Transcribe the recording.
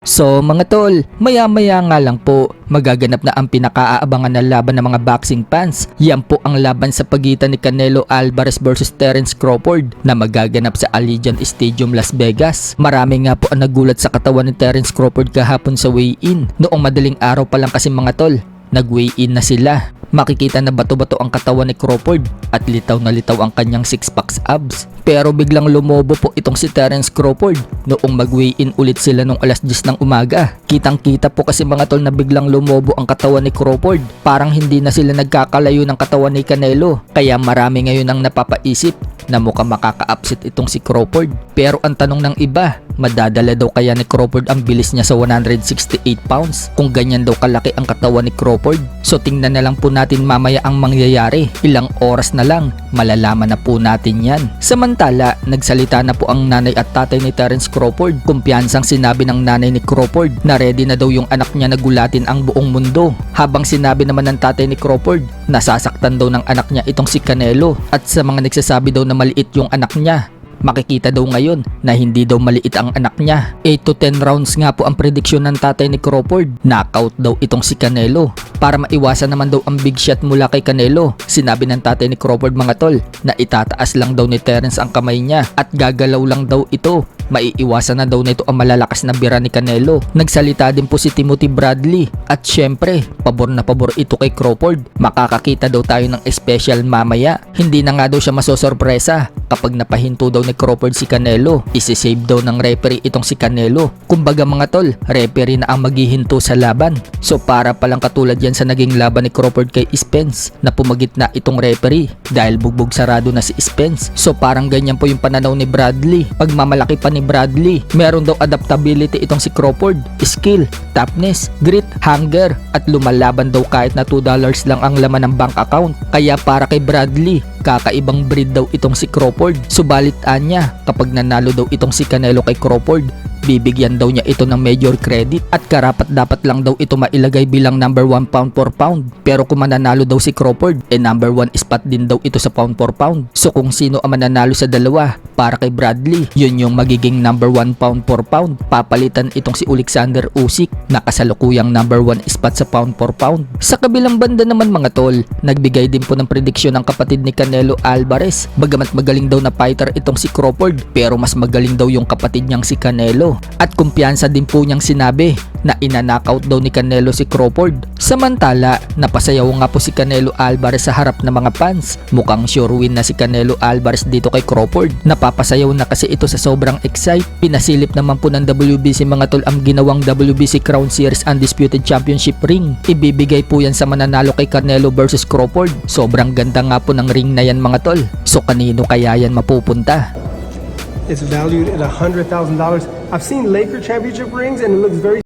So mga tol, maya-maya nga lang po, magaganap na ang pinakaaabangan na laban ng mga boxing fans. Yan po ang laban sa pagitan ni Canelo Alvarez versus Terence Crawford na magaganap sa Allegiant Stadium, Las Vegas. Marami nga po ang nagulat sa katawan ni Terence Crawford kahapon sa weigh-in. Noong madaling araw pa lang kasi mga tol, nag-weigh-in na sila. Makikita na bato-bato ang katawan ni Crawford at litaw na litaw ang kanyang six-packs abs. Pero biglang lumobo po itong si Terence Crawford noong mag-weigh-in ulit sila nung alas 10 ng umaga. Kitang-kita po kasi mga tol na biglang lumobo ang katawan ni Crawford. Parang hindi na sila nagkakalayo ng katawan ni Canelo. Kaya marami ngayon ang napapaisip na mukhang makaka-upset itong si Crawford. Pero ang tanong ng iba, madadala daw kaya ni Crawford ang bilis niya sa 168 pounds kung ganyan daw kalaki ang katawan ni Crawford? So tingnan na lang po natin mamaya ang mangyayari. Ilang oras na lang, malalaman na po natin yan. Samantala, nagsalita na po ang nanay at tatay ni Terence Crawford. Kumpiyansang sinabi ng nanay ni Crawford na ready na daw yung anak niya na gulatin ang buong mundo. Habang sinabi naman ng tatay ni Crawford, nasasaktan daw ng anak niya itong si Canelo. At sa mga nagsasabi daw na maliit yung anak niya, makikita daw ngayon na hindi daw maliit ang anak niya. 8 to 10 rounds nga po ang prediksyon ng tatay ni Crawford. Knockout daw itong si Canelo. Para maiwasan naman daw ang big shot mula kay Canelo, sinabi ng tatay ni Crawford mga tol na itataas lang daw ni Terence ang kamay niya at gagalaw lang daw ito. Maiiwasan na daw nito ang malalakas na bira ni Canelo. Nagsalita din po si Timothy Bradley at syempre, pabor na pabor ito kay Crawford. Makakakita daw tayo ng special mamaya. Hindi na nga daw siya masosorpresa kapag napahinto daw ni Crawford si Canelo. Isisave daw ng referee itong si Canelo. Kumbaga mga tol, referee na ang maghihinto sa laban. So para palang katulad yan sa naging laban ni Crawford kay Spence na pumagitna itong referee dahil bugbog sarado na si Spence. So parang ganyan po yung pananaw ni Bradley. Pagmamalaki pa ni Bradley, meron daw adaptability itong si Crawford, skill, toughness, grit, hunger at lumalaban daw kahit na $2 lang ang laman ng bank account. Kaya para kay Bradley, kakaibang breed daw itong si Crawford. Subalit anya, kapag nanalo daw itong si Canelo kay Crawford, bibigyan daw niya ito ng major credit at karapat dapat lang daw ito mailagay bilang number 1 pound for pound. Pero kung mananalo daw si Crawford, number 1 spot din daw ito sa pound for pound. So kung sino ang mananalo sa dalawa, para kay Bradley, yun yung magiging number 1 pound for pound. Papalitan itong si Alexander Usyk na kasalukuyang number 1 spot sa pound for pound. Sa kabilang banda naman mga tol, nagbigay din po ng prediksyon ng kapatid ni Canelo Alvarez. Bagamat magaling daw na fighter itong si Crawford, pero mas magaling daw yung kapatid niyang si Canelo. At kumpiyansa din po niyang sinabi na ina-knockout daw ni Canelo si Crawford. Samantala, napasayaw nga po si Canelo Alvarez sa harap ng mga fans. Mukhang sure win na si Canelo Alvarez dito kay Crawford. Napapasayaw na kasi ito sa sobrang excite. Pinasilip naman po ng WBC mga tol ang ginawang WBC Crown Series Undisputed Championship ring. Ibibigay po yan sa mananalo kay Canelo versus Crawford. Sobrang ganda nga po ng ring na yan mga tol. So kanino kaya yan mapupunta? It's valued at $100,000. I've seen Laker championship rings and it looks very